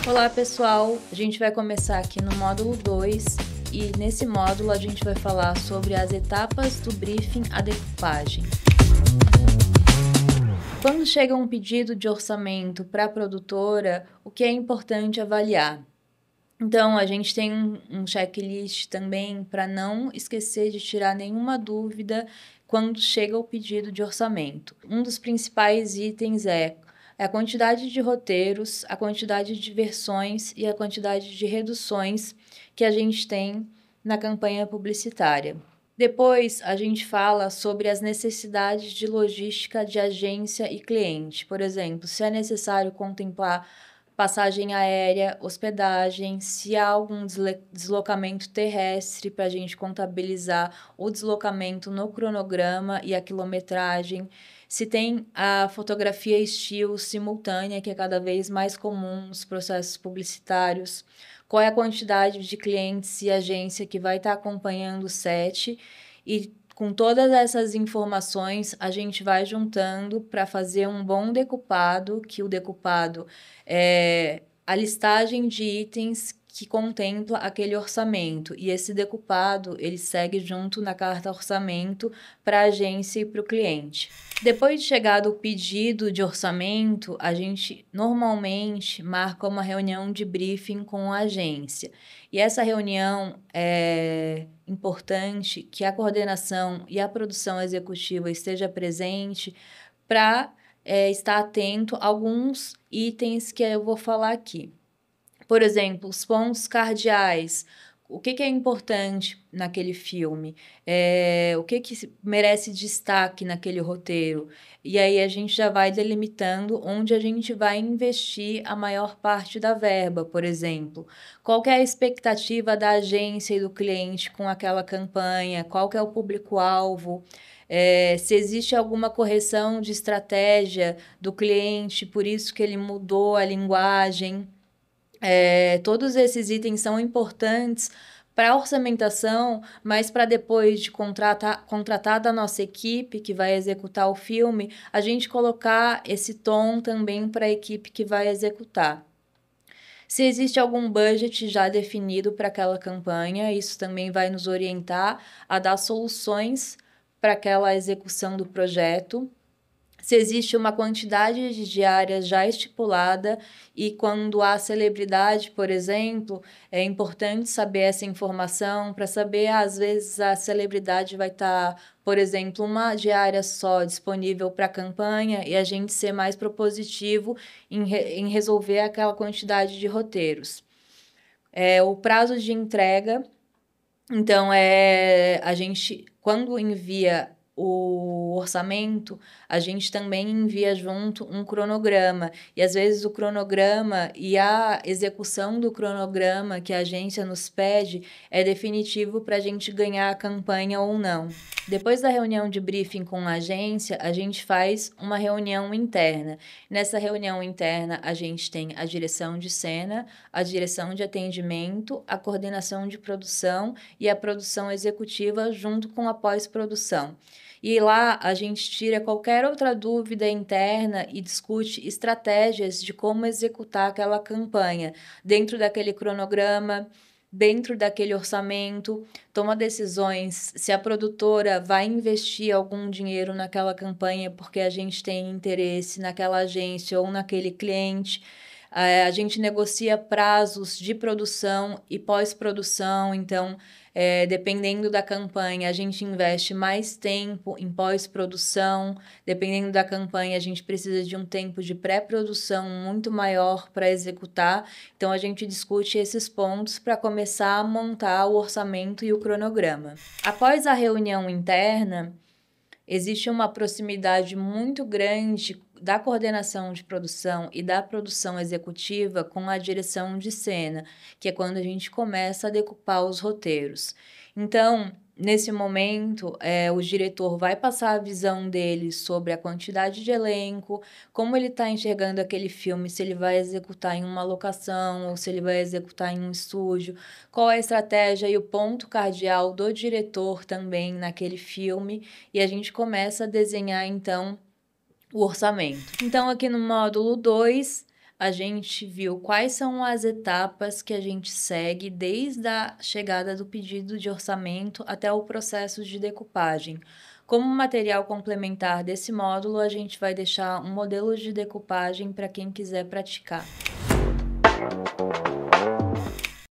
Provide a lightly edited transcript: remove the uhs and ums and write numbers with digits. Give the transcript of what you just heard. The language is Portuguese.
Olá pessoal, a gente vai começar aqui no módulo 2 e nesse módulo a gente vai falar sobre as etapas do briefing à decupagem. Quando chega um pedido de orçamento para a produtora, o que é importante avaliar? Então, a gente tem um checklist também para não esquecer de tirar nenhuma dúvida quando chega o pedido de orçamento. Um dos principais itens é a quantidade de roteiros, a quantidade de versões e a quantidade de reduções que a gente tem na campanha publicitária. Depois, a gente fala sobre as necessidades de logística de agência e cliente. Por exemplo, se é necessário contemplar passagem aérea, hospedagem, se há algum deslocamento terrestre para a gente contabilizar o deslocamento no cronograma e a quilometragem, se tem a fotografia estilo simultânea, que é cada vez mais comum nos processos publicitários, qual é a quantidade de clientes e agência que vai estar acompanhando o set e com todas essas informações, a gente vai juntando para fazer um bom decupado, que o decupado é a listagem de itens que contempla aquele orçamento. E esse decupado, ele segue junto na carta orçamento para a agência e para o cliente. Depois de chegado o pedido de orçamento, a gente normalmente marca uma reunião de briefing com a agência. E essa reunião é importante que a coordenação e a produção executiva esteja presente para estar atento a alguns itens que eu vou falar aqui. Por exemplo, os pontos cardeais. O que é importante naquele filme? O que merece destaque naquele roteiro? E aí a gente já vai delimitando onde a gente vai investir a maior parte da verba, por exemplo. Qual que é a expectativa da agência e do cliente com aquela campanha? Qual que é o público-alvo? Se existe alguma correção de estratégia do cliente, por isso que ele mudou a linguagem. Todos esses itens são importantes para a orçamentação, mas para depois de contratar da nossa equipe que vai executar o filme, a gente colocar esse tom também para a equipe que vai executar. Se existe algum budget já definido para aquela campanha, isso também vai nos orientar a dar soluções para aquela execução do projeto. Se existe uma quantidade de diárias já estipulada e quando há celebridade, por exemplo, é importante saber essa informação para saber, às vezes, a celebridade vai estar, por exemplo, uma diária só disponível para a campanha e a gente ser mais propositivo em resolver aquela quantidade de roteiros. O prazo de entrega, então, a gente, quando envia o orçamento, a gente também envia junto um cronograma. E às vezes o cronograma e a execução do cronograma que a agência nos pede é definitivo para a gente ganhar a campanha ou não. Depois da reunião de briefing com a agência, a gente faz uma reunião interna. Nessa reunião interna, a gente tem a direção de cena, a direção de atendimento, a coordenação de produção e a produção executiva junto com a pós-produção. E lá a gente tira qualquer outra dúvida interna e discute estratégias de como executar aquela campanha dentro daquele cronograma, dentro daquele orçamento, toma decisões se a produtora vai investir algum dinheiro naquela campanha porque a gente tem interesse naquela agência ou naquele cliente. A gente negocia prazos de produção e pós-produção, então, dependendo da campanha, a gente investe mais tempo em pós-produção, dependendo da campanha, a gente precisa de um tempo de pré-produção muito maior para executar, então a gente discute esses pontos para começar a montar o orçamento e o cronograma. Após a reunião interna, existe uma proximidade muito grande da coordenação de produção e da produção executiva com a direção de cena, que é quando a gente começa a decupar os roteiros. Então, nesse momento, o diretor vai passar a visão dele sobre a quantidade de elenco, como ele está enxergando aquele filme, se ele vai executar em uma locação ou se ele vai executar em um estúdio, qual é a estratégia e o ponto cardeal do diretor também naquele filme, e a gente começa a desenhar, então, o orçamento. Então, aqui no módulo 2, a gente viu quais são as etapas que a gente segue desde a chegada do pedido de orçamento até o processo de decupagem. Como material complementar desse módulo, a gente vai deixar um modelo de decupagem para quem quiser praticar.